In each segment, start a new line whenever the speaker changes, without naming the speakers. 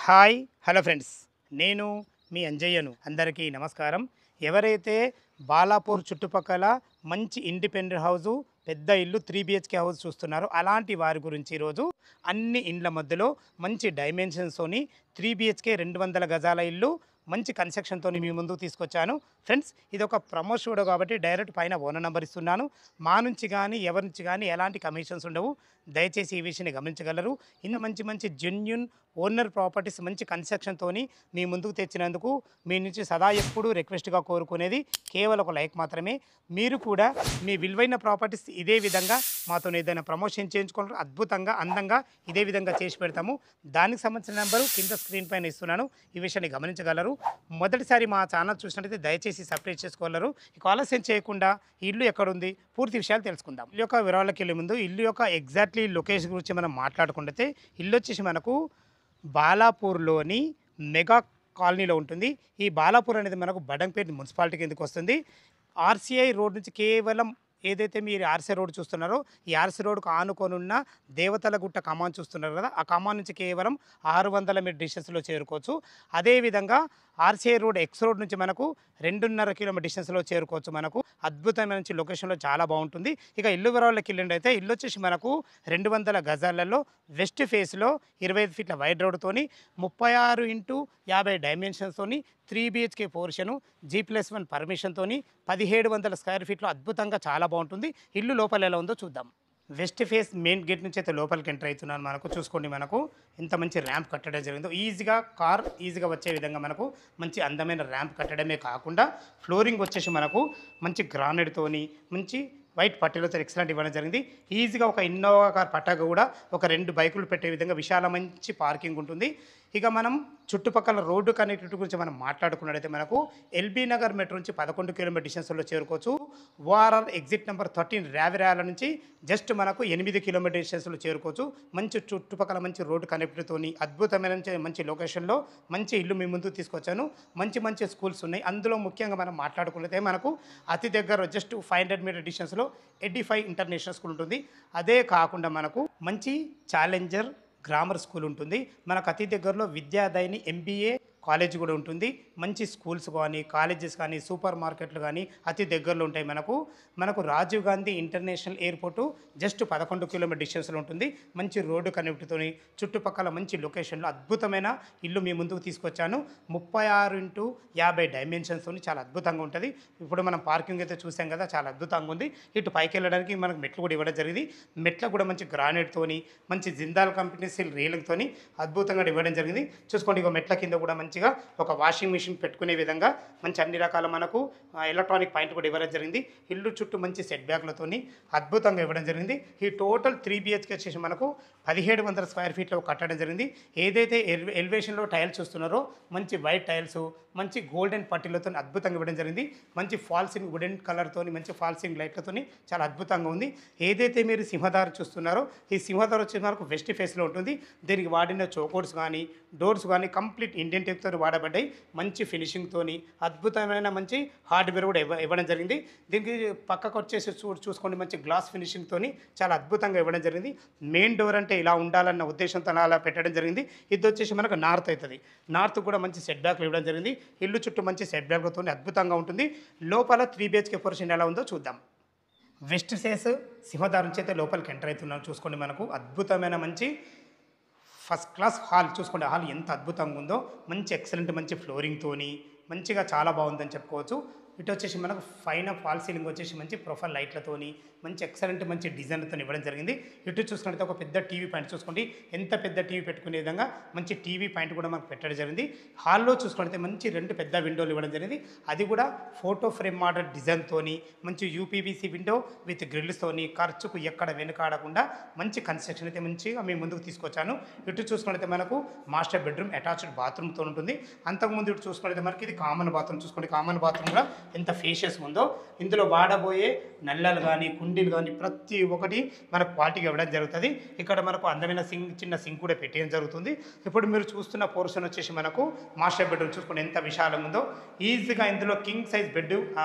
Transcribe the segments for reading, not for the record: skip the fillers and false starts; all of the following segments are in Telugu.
హాయ్ హలో ఫ్రెండ్స్, నేను మీ అంజయ్యను. అందరికీ నమస్కారం. ఎవరైతే బాలాపూర్ చుట్టుపక్కల మంచి ఇండిపెండెంట్ హౌసు, పెద్ద ఇల్లు 3 BHK హౌస్ చూస్తున్నారో అలాంటి వారి గురించి ఈరోజు అన్ని ఇండ్ల మధ్యలో మంచి డైమెన్షన్స్తోని 3 BHK 200 గజాల ఇల్లు మంచి కన్స్ట్రక్షన్తో మీ ముందుకు తీసుకొచ్చాను. ఫ్రెండ్స్, ఇది ఒక ప్రమోషన్ వీడియో కాబట్టి డైరెక్ట్ పైన ఓనర్ నెంబర్ ఇస్తున్నాను. మా నుంచి కానీ ఎవరి నుంచి కానీ ఎలాంటి కమిషన్స్ ఉండవు. దయచేసి ఈ విషయాన్ని గమనించగలరు. ఇన్ని మంచి మంచి జెన్యూన్ ఓనర్ ప్రాపర్టీస్ మంచి కన్స్ట్రక్షన్తోని మీ ముందుకు తెచ్చినందుకు మీ నుంచి సదా ఎప్పుడూ రిక్వెస్ట్గా కోరుకునేది కేవలం ఒక లైక్ మాత్రమే. మీరు కూడా మీ విలువైన ప్రాపర్టీస్ ఇదే విధంగా మాతో ఏదైనా ప్రమోషన్ చేయించుకుంటారు, అద్భుతంగా అందంగా ఇదే విధంగా చేసి పెడతాము. దానికి సంబంధించిన నెంబరు కింద స్క్రీన్ పైన ఇస్తున్నాను. ఈ విషయాన్ని గమనించగలరు. మొదటిసారి మా ఛానల్ చూసినట్లయితే దయచేసి సబ్స్క్రైబ్ చేసుకోగలరు. ఇక ఆలస్యం చేయకుండా ఈ ఇల్లు ఎక్కడుంది పూర్తి విషయాలు తెలుసుకుందాం. ఇల్లు యొక్క వివరాలకు వెళ్ళే ముందు ఇల్లు యొక్క ఎగ్జాక్ట్లీ లొకేషన్ గురించి మనం మాట్లాడుకుంటే ఇల్లు వచ్చేసి మనకు బాలాపూర్లోని మెగా కాలనీలో ఉంటుంది. ఈ బాలాపూర్ అనేది మనకు బడంపేట మున్సిపాలిటీ కిందకి వస్తుంది. ఆర్సీఐ రోడ్ నుంచి కేవలం ఏదైతే మీరు ఆర్సీ రోడ్ చూస్తున్నారో ఈ ఆర్సీ రోడ్కు ఆనుకొని ఉన్న దేవతల గుట్ట కమాన్ చూస్తున్నారు కదా, ఆ కమాన్ నుంచి కేవలం 600 మీటర్ డిస్టెన్స్లో చేరుకోవచ్చు. అదేవిధంగా ఆర్సీఐ రోడ్ ఎక్స్ రోడ్ నుంచి మనకు 2.5 కిలోమీటర్ డిస్టెన్స్లో చేరుకోవచ్చు. మనకు అద్భుతమైన మంచి లొకేషన్లో చాలా బాగుంటుంది. ఇక ఇల్లు వివరాల్లోకి వెళ్ళండి. అయితే ఇల్లు వచ్చేసి మనకు 200 గజాలలో వెస్ట్ ఫేస్లో 25 ఫీట్ల వైడ్ రోడ్తోని 36x50 డైమెన్షన్స్తోని 3 BHK పోర్షను G+1 పర్మిషన్తోని 1700 స్క్వేర్ ఫీట్లో అద్భుతంగా చాలా బాగుంటుంది. ఇల్లు లోపల ఎలా ఉందో చూద్దాం. వెస్ట్ ఫేస్ మెయిన్ గేట్ నుంచి అయితే లోపలికి ఎంటర్ అవుతున్నాను. మనకు చూసుకోండి, మనకు ఎంత మంచి ర్యాంప్ కట్టడం జరిగిందో. ఈజీగా కార్ ఈజీగా వచ్చే విధంగా మనకు మంచి అందమైన ర్యాంప్ కట్టడమే కాకుండా ఫ్లోరింగ్ వచ్చేసి మనకు మంచి గ్రానైట్తోని మంచి వైట్ పట్టీలతో ఎక్సలెంట్ ఇవ్వడం జరిగింది. ఈజీగా ఒక ఇన్నోవా కార్ పట్టాక కూడా ఒక 2 బైకులు పెట్టే విధంగా విశాల మంచి పార్కింగ్ ఉంటుంది. ఇక మనం చుట్టుపక్కల రోడ్డు కనెక్టివిటీ గురించి మనం మాట్లాడుకున్నట్టయితే మనకు ఎల్బీ నగర్ మెట్రో నుంచి 11 కిలోమీటర్ డిస్టెన్స్లో చేరుకోవచ్చు. ఓఆర్ఆర్ ఎగ్జిట్ నెంబర్ 13 రావిరాల నుంచి జస్ట్ మనకు 8 కిలోమీటర్ డిస్టెన్స్లో చేరుకోవచ్చు. మంచి చుట్టుపక్కల మంచి రోడ్డు కనెక్టివిటీతోని అద్భుతమైన మంచి లొకేషన్లో మంచి ఇల్లు మీ ముందుకు తీసుకొచ్చాను. మంచి మంచి స్కూల్స్ ఉన్నాయి. అందులో ముఖ్యంగా మనం మాట్లాడుకున్నట్లయితే మనకు అతి దగ్గర జస్ట్ 500 మీటర్ డిస్టెన్స్లో ఎడిఫై ఇంటర్నేషనల్ స్కూల్ ఉంటుంది. అదే కాకుండా మనకు మంచి ఛాలెంజర్ గ్రామర్ స్కూల్ ఉంటుంది. మనకు అతి దగ్గరలో విద్యాదయని MBA కాలేజ్ కూడా ఉంటుంది. మంచి స్కూల్స్ కానీ కాలేజెస్ కానీ సూపర్ మార్కెట్లు కానీ అతి దగ్గరలో ఉంటాయి. మనకు Rajiv Gandhi international airport just 11 kilometer డిస్టెన్స్లో ఉంటుంది. మంచి రోడ్డు కనెక్టివిటీతో చుట్టుపక్కల మంచి లొకేషన్లో అద్భుతమైన ఇల్లు మీ ముందుకు తీసుకొచ్చాను. 36x50 డైమెన్షన్స్తో చాలా అద్భుతంగా ఉంటుంది. ఇప్పుడు మనం పార్కింగ్ అయితే చూసాం కదా, చాలా అద్భుతంగా ఉంది. ఇటు పైకి వెళ్ళడానికి మనకు మెట్లు కూడా ఇవ్వడం జరిగింది. మెట్లకు కూడా మంచి గ్రానైట్తోని మంచి జిందాల్ కంపెనీ సిల్ రీలింగ్తోని అద్భుతంగా ఇవ్వడం జరిగింది. చూసుకోండి, ఇక మెట్ల కింద కూడా మంచిగా ఒక వాషింగ్ మిషన్ పెట్టుకునే విధంగా మంచి అన్ని రకాల మనకు ఎలక్ట్రానిక్ పాయింట్ కూడా ఇవ్వడం జరిగింది. ఇల్లు చుట్టూ మంచి సెట్ బ్యాక్లతోని అద్భుతంగా ఇవ్వడం జరిగింది. ఈ టోటల్ 3 BHK వచ్చేసి మనకు 1700 స్క్వేర్ ఫీట్లో కట్టడం జరిగింది. ఏదైతే ఎలివేషన్లో టైల్స్ చూస్తున్నారో మంచి వైట్ టైల్స్ మంచి గోల్డెన్ పట్టీలతో అద్భుతంగా ఇవ్వడం జరిగింది. మంచి ఫాల్సింగ్ వుడెన్ కలర్తోని మంచి ఫాల్సింగ్ లైట్లతోని చాలా అద్భుతంగా ఉంది. ఏదైతే మీరు సింహదారి చూస్తున్నారో ఈ సింహదారి వచ్చేసి మనకు వెస్ట్ ఫేస్లో ఉంటుంది. దీనికి వాడిన చోకోర్స్ కానీ డోర్స్ కానీ కంప్లీట్ ఇండియన్ టెక్తో వాడబడ్డాయి. మంచి ఫినిషింగ్తోని అద్భుతమైన మంచి హార్డ్వేర్ కూడా ఇవ్వడం జరిగింది. దీనికి పక్కకు వచ్చేసి చూసుకోండి, మంచి గ్లాస్ ఫినిషింగ్తోని చాలా అద్భుతంగా ఇవ్వడం జరిగింది. మెయిన్ డోర్ అంటే ఇలా ఉండాలన్న ఉద్దేశంతో అలా పెట్టడం జరిగింది. ఇది వచ్చేసి మనకు నార్త్ అవుతుంది. నార్త్ కూడా మంచి సెట్ బ్యాక్లు ఇవ్వడం జరిగింది. ఇల్లు చుట్టూ మంచి సెట్ బ్యాక్లతో అద్భుతంగా ఉంటుంది. లోపల 3 BHK పోర్షన్ ఎలా ఉందో చూద్దాం. వెస్ట్ ఫేస్ సింహదారి నుంచి అయితే లోపలికి ఎంటర్ అవుతున్నాం. చూసుకోండి, మనకు అద్భుతమైన మంచి ఫస్ట్ క్లాస్ హాల్. చూసుకోండి, హాల్ ఎంత అద్భుతంగా ఉందో. మంచి ఎక్సలెంట్ మంచి ఫ్లోరింగ్తోని మంచిగా చాలా బాగుందని చెప్పుకోవచ్చు. ఇటు వచ్చేసి మనకు పైన ఫాల్ సీలింగ్ వచ్చేసి మంచి ప్రొఫైల్ లైట్లతోని మంచి ఎక్సలెంట్ మంచి డిజైన్లతో ఇవ్వడం జరిగింది. ఇటు చూసుకున్నట్లయితే ఒక పెద్ద టీవీ పాయింట్ చూసుకోండి, ఎంత పెద్ద టీవీ పెట్టుకునే విధంగా మంచి టీవీ పాయింట్ కూడా మనకు పెట్టడం జరిగింది. హాల్లో చూసుకున్నట్లయితే మంచి 2 పెద్ద విండోలు ఇవ్వడం జరిగింది. అది కూడా ఫోటో ఫ్రేమ్ మోడల్ డిజైన్తోని మంచి UPVC విండో విత్ గ్రిల్స్తోని ఖర్చుకు ఎక్కడ వెనుకాడకుండా మంచి కన్స్ట్రక్షన్ అయితే మంచిగా మేము ముందుకు తీసుకొచ్చాను. ఇటు చూసుకున్నట్లయితే మనకు మాస్టర్ బెడ్రూమ్ అటాచ్డ్ బాత్రూమ్తో ఉంటుంది. అంతకుముందు ఇటు చూసుకున్నట్లయితే మనకి ఇది కామన్ బాత్రూమ్. చూసుకోండి, కామన్ బాత్రూమ్ కూడా ఎంత ఫేషియస్ ఉందో. ఇందులో వాడబోయే నల్లలు కానీ కుండీలు కానీ ప్రతి ఒక్కటి మనకు క్వాలిటీగా ఇవ్వడం జరుగుతుంది. ఇక్కడ మనకు అందమైన చిన్న సింక్ కూడా పెట్టడం జరుగుతుంది. ఇప్పుడు మీరు చూస్తున్న పోర్షన్ వచ్చేసి మనకు మాస్టర్ బెడ్రూమ్ చూసుకుంటే ఎంత విశాలంగా ఉందో. ఈజీగా ఇందులో కింగ్ సైజ్ బెడ్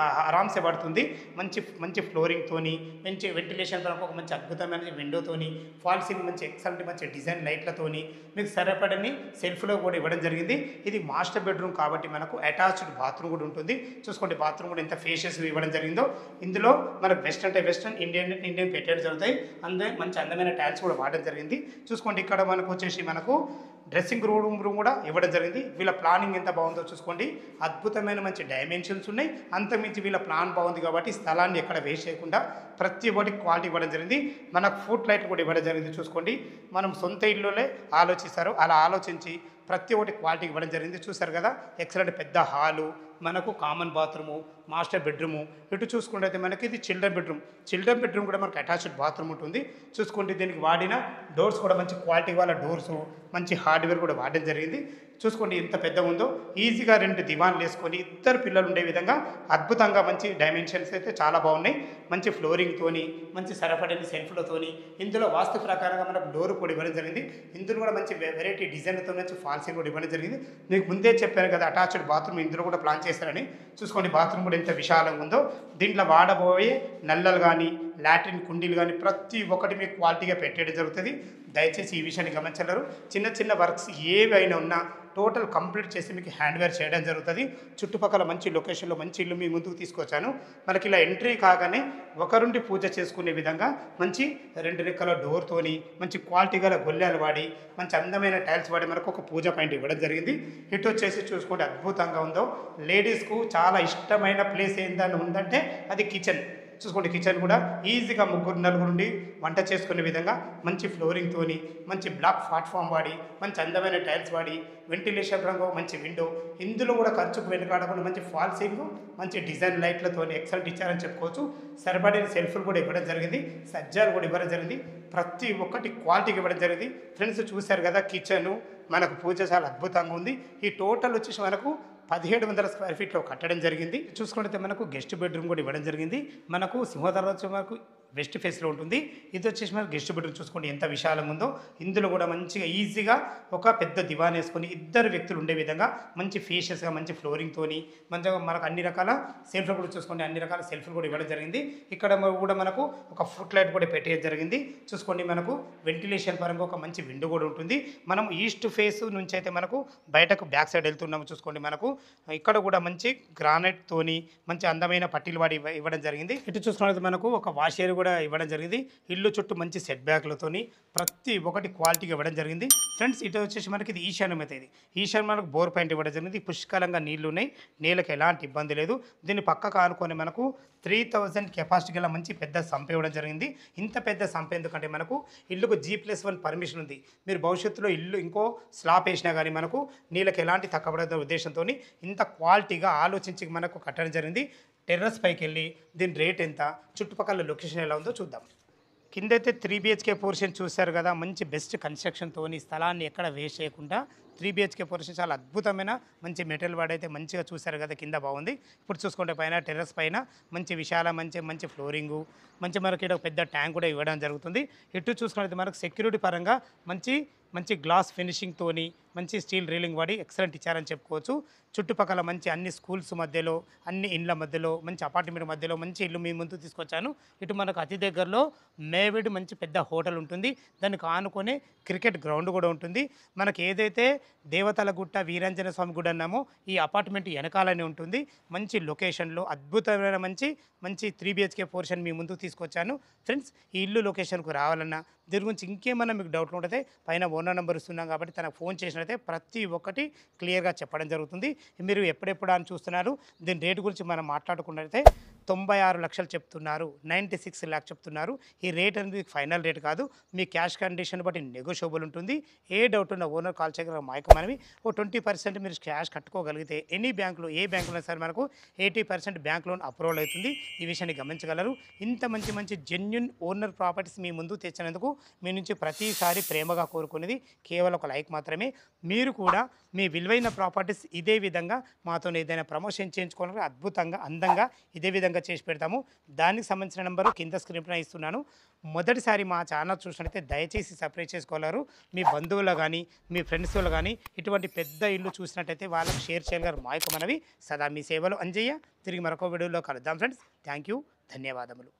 ఆరామ్సే పడుతుంది. మంచి మంచి ఫ్లోరింగ్తోని, మంచి వెంటిలేషన్ తో, ఒక మంచి అద్భుతమైన విండోతోని, ఫాల్ సీలింగ్ మంచి ఎక్సలెంట్ మంచి డిజైన్ లైట్లతోని మీకు సరిపడని సెల్ఫ్లో కూడా ఇవ్వడం జరిగింది. ఇది మాస్టర్ బెడ్రూమ్ కాబట్టి మనకు అటాచ్డ్ బాత్రూమ్ కూడా ఉంటుంది. చూసుకోండి బాత్రూమ్ కూడా ఎంత ఫేషియస్ ఇవ్వడం జరిగిందో. ఇందులో మనకు వెస్ట్ అంటే వెస్టర్న్, ఇండియన్ పెట్టేది జరుగుతాయి. మంచి అందమైన టైల్స్ కూడా వాడడం జరిగింది. చూసుకోండి ఇక్కడ మనకు వచ్చేసి మనకు డ్రెస్సింగ్ రూమ్ కూడా ఇవ్వడం జరిగింది. వీళ్ళ ప్లానింగ్ ఎంత బాగుందో చూసుకోండి. అద్భుతమైన మంచి డైమెన్షన్స్ ఉన్నాయి. అంతమించి వీళ్ళ ప్లాన్ బాగుంది కాబట్టి స్థలాన్ని ఎక్కడ వేస్ట్ చేయకుండా ప్రతి ఒక్కటి క్వాలిటీ ఇవ్వడం జరిగింది. మనకు ఫుట్ లైట్ కూడా ఇవ్వడం జరిగింది. చూసుకోండి మనం సొంత ఇల్లులే ఆలోచిస్తారు, అలా ఆలోచించి ప్రతి ఒక్కటి క్వాలిటీ ఇవ్వడం జరిగింది. చూసారు కదా ఎక్సలెంట్ పెద్ద హాలు, మనకు కామన్ బాత్రూము, మాస్టర్ బెడ్రూము. ఇటు చూసుకుంటే మనకి ఇది చిల్డ్రన్ బెడ్రూమ్ కూడా మనకు అటాచ్డ్ బాత్రూమ్ ఉంటుంది. చూసుకుంటే దీనికి వాడిన డోర్స్ కూడా మంచి క్వాలిటీ వాళ్ళ డోర్స్, మంచి హార్డ్వేర్ కూడా వాడడం జరిగింది. చూసుకోండి ఎంత పెద్దగా ఉందో. ఈజీగా 2 దివాన్లు వేసుకొని ఇద్దరు పిల్లలు ఉండే విధంగా అద్భుతంగా మంచి డైమెన్షన్స్ అయితే చాలా బాగున్నాయి. మంచి ఫ్లోరింగ్తోని, మంచి సరఫడని సెల్ఫ్లతోని, ఇందులో వాస్తు ప్రకారంగా మనకు డోర్ కూడా ఇవ్వడం జరిగింది. ఇందులో కూడా మంచి వెరైటీ డిజైన్లతో మంచి ఫాల్సీ కూడా ఇవ్వడం జరిగింది. మీకు ముందే చెప్పాను కదా అటాచ్డ్ బాత్రూమ్ ఇందులో కూడా ప్లాన్ చేశారని. చూసుకోండి బాత్రూమ్ కూడా ఎంత విశాలంగా ఉందో. దీంట్లో వాడబోయే నల్లలు కానీ, లాట్రిన్ కుండీలు కానీ ప్రతి ఒక్కటి మీకు క్వాలిటీగా పెట్టేయడం జరుగుతుంది. దయచేసి ఈ విషయాన్ని గమనించలేరు. చిన్న వర్క్స్ ఏవైనా ఉన్నా టోటల్ కంప్లీట్ చేసి మీకు హ్యాండ్వేర్ చేయడం జరుగుతుంది. చుట్టుపక్కల మంచి లొకేషన్లో మంచి ఇల్లు మీ ముందుకు తీసుకొచ్చాను. మనకి ఇలా ఎంట్రీ కాగానే ఒకరుండి పూజ చేసుకునే విధంగా మంచి 2 రెక్కల డోర్తోని, మంచి క్వాలిటీ గల గొల్లెలు వాడి, మంచి అందమైన టైల్స్ వాడి మనకు ఒక పూజ పాయింట్ ఇవ్వడం జరిగింది. ఇటు వచ్చేసి చూసుకుంటే అద్భుతంగా ఉందో. లేడీస్కు చాలా ఇష్టమైన ప్లేస్ ఏందని ఉందంటే అది కిచెన్. చూసుకోండి కిచెన్ కూడా ఈజీగా 3-4 నుండి వంట చేసుకునే విధంగా మంచి ఫ్లోరింగ్తోని, మంచి బ్లాక్ ప్లాట్ఫామ్ వాడి, మంచి అందమైన టైల్స్ వాడి, వెంటిలేషన్ రంగు మంచి విండో, ఇందులో కూడా ఖర్చుకు వెనుకాడకుండా మంచి ఫాల్ సీలింగ్, మంచి డిజైన్ లైట్లతో ఎక్సలెంట్ ఇచ్చారని చెప్పుకోవచ్చు. సరిపడిన సెల్ఫ్లు కూడా ఇవ్వడం జరిగింది. సజ్జాలు కూడా ఇవ్వడం జరిగింది. ప్రతి ఒక్కటి క్వాలిటీకి ఇవ్వడం జరిగింది. ఫ్రెండ్స్ చూశారు కదా కిచెను మనకు పూజ చాలా అద్భుతంగా ఉంది. ఈ టోటల్ వచ్చేసి మనకు 1700 స్క్వేర్ ఫీట్లో కట్టడం జరిగింది. చూసుకుంటే మనకు గెస్ట్ బెడ్రూమ్ కూడా ఇవ్వడం జరిగింది. మనకు సింహద్వారం వచ్చి మనకు వెస్ట్ ఫేస్లో ఉంటుంది. ఇది వచ్చేసి మనకు గెస్ట్ బెడ్రూమ్ చూసుకోండి ఎంత విశాలంగా ఉందో. ఇందులో కూడా మంచిగా ఈజీగా ఒక పెద్ద దివాన్ వేసుకొని ఇద్దరు వ్యక్తులు ఉండే విధంగా మంచి ఫేషియస్గా మంచి ఫ్లోరింగ్తోని మంచిగా మనకు అన్ని రకాల సెల్ఫ్లు కూడా చూసుకోండి, అన్ని రకాల సెల్ఫ్లు కూడా ఇవ్వడం జరిగింది. ఇక్కడ కూడా మనకు ఒక ఫుట్ లైట్ కూడా పెట్టేయడం జరిగింది. చూసుకోండి మనకు వెంటిలేషన్ పరంగా ఒక మంచి విండో కూడా ఉంటుంది. మనం ఈస్ట్ ఫేస్ నుంచి అయితే మనకు బయటకు బ్యాక్ సైడ్ వెళ్తున్నాము. చూసుకోండి మనకు ఇక్కడ కూడా మంచి గ్రానైట్ తోని మంచి అందమైన పట్టీలు వాడి ఇవ్వడం జరిగింది. ఇటు చూసుకున్నట్లయితే మనకు ఒక వాష్ ఏరియా కూడా ఇవ్వడం జరిగింది. ఇల్లు చుట్టూ మంచి సెట్ బ్యాక్లతోని ప్రతి ఒక్కటి క్వాలిటీగా ఇవ్వడం జరిగింది. ఫ్రెండ్స్ ఇటు వచ్చేసి మనకి ఇది ఈశాన్యం అయితే ఇది ఈశాన్యం మనకు బోర్ పాయింట్ ఇవ్వడం జరిగింది. పుష్కలంగా నీళ్లు ఉన్నాయి, నీళ్ళకి ఎలాంటి ఇబ్బంది లేదు. దీన్ని పక్కకు ఆనుకొని మనకు 3000 కెపాసిటీ గల మంచి పెద్ద సంప ఇవ్వడం జరిగింది. ఇంత పెద్ద సంప ఎందుకంటే మనకు ఇల్లుకు G+1 పర్మిషన్ ఉంది. మీరు భవిష్యత్తులో ఇల్లు ఇంకో స్లాబ్ వేసినా కానీ మనకు నీళ్ళకి ఎలాంటి తక్కువ ఉద్దేశంతో ఇంత క్వాలిటీగా ఆలోచించి మనకు కట్టడం జరిగింది. టెర్రస్ పైకి వెళ్ళి దీని రేట్ ఎంత, చుట్టుపక్కల లొకేషన్ ఎలా ఉందో చూద్దాం. కిందైతే 3 BHK పోర్షన్ చూశారు కదా. మంచి బెస్ట్ కన్స్ట్రక్షన్తో స్థలాన్ని ఎక్కడ వేస్ట్ చేయకుండా 3 BHK పోర్షన్ చాలా అద్భుతమైన మంచి మెటీరియల్ వాడైతే మంచిగా చూశారు కదా. కింద బాగుంది. ఇప్పుడు చూసుకుంటే పైన టెర్రస్ పైన మంచి విశాల మంచి ఫ్లోరింగు, మంచి మనకి ఇక్కడ పెద్ద ట్యాంక్ కూడా ఇవ్వడం జరుగుతుంది. ఇటు చూసుకున్నట్లయితే మనకు సెక్యూరిటీ పరంగా మంచి గ్లాస్ ఫినిషింగ్తోని మంచి స్టీల్ రీలింగ్ వాడి ఎక్సలెంట్ ఇచ్చారని చెప్పుకోవచ్చు. చుట్టుపక్కల మంచి అన్ని స్కూల్స్ మధ్యలో, అన్ని ఇండ్ల మధ్యలో, మంచి అపార్ట్మెంట్ మధ్యలో మంచి ఇల్లు మీ ముందు తీసుకొచ్చాను. ఇటు మనకు అతి దగ్గరలో మేవిడ్ మంచి పెద్ద హోటల్ ఉంటుంది. దానికి ఆనుకొని క్రికెట్ గ్రౌండ్ కూడా ఉంటుంది. మనకి ఏదైతే దేవతల గుట్ట వీరాంజనేయ స్వామి గుడి అన్నామో ఈ అపార్ట్మెంట్ వెనకాలనే ఉంటుంది. మంచి లొకేషన్లో అద్భుతమైన మంచి 3 BHK పోర్షన్ మీ ముందుకు తీసుకొచ్చాను. ఫ్రెండ్స్ ఈ ఇల్లు లొకేషన్కు రావాలన్నా దీని గురించి ఇంకేమన్నా మీకు డౌట్లు ఉంటే పైన ఓనర్ నెంబర్ ఇస్తున్నాం కాబట్టి తనకు ఫోన్ చేసినట్లయితే ప్రతి ఒక్కటి క్లియర్గా చెప్పడం జరుగుతుంది. మీరు ఎప్పుడెప్పుడు అని చూస్తున్నారు. దీని రేటు గురించి మనం మాట్లాడుకున్నట్లయితే 96 లక్షలు చెప్తున్నారు, 96 లాక్ చెప్తున్నారు. ఈ రేట్ అనేది ఫైనల్ రేట్ కాదు, మీ క్యాష్ కండిషన్ బట్టి నెగోషియబుల్ ఉంటుంది. ఏ డౌట్ ఉన్న ఓనర్ కాల్ చేయగల మైక్ మనవి. ఓ 20% మీరు క్యాష్ కట్టుకోగలిగితే ఎనీ బ్యాంకులో ఏ బ్యాంకులో సరే మనకు 80% బ్యాంక్ లోన్ అప్రూవల్ అవుతుంది. ఈ విషయాన్ని గమనించగలరు. ఇంత మంచి మంచి జెన్యున్ ఓనర్ ప్రాపర్టీస్ మీ ముందు తెచ్చినందుకు మీ నుంచి ప్రతిసారి ప్రేమగా కోరుకునేది కేవలం ఒక లైక్ మాత్రమే. మీరు కూడా మీ విలువైన ప్రాపర్టీస్ ఇదే విధంగా మాతో ఏదైనా ప్రమోషన్ చేయించుకోవాలంటే అద్భుతంగా అందంగా ఇదే విధంగా చేసి పెడతాము. దానికి సంబంధించిన నెంబరు కింద స్క్రీన్ పైన ఇస్తున్నాను. మొదటిసారి మా ఛానల్ చూసినట్లయితే దయచేసి సబ్స్క్రైబ్ చేసుకోగలరు. మీ బంధువులు కానీ మీ ఫ్రెండ్స్ వాళ్ళు కానీ ఇటువంటి పెద్ద ఇల్లు చూసినట్టయితే వాళ్ళకి షేర్ చేయగలరు. మా యొక్క మనవి సదా మీ సేవలో అంజయ్య. తిరిగి మరొక వీడియోలో కలుద్దాం ఫ్రెండ్స్. థ్యాంక్ యూ, ధన్యవాదములు.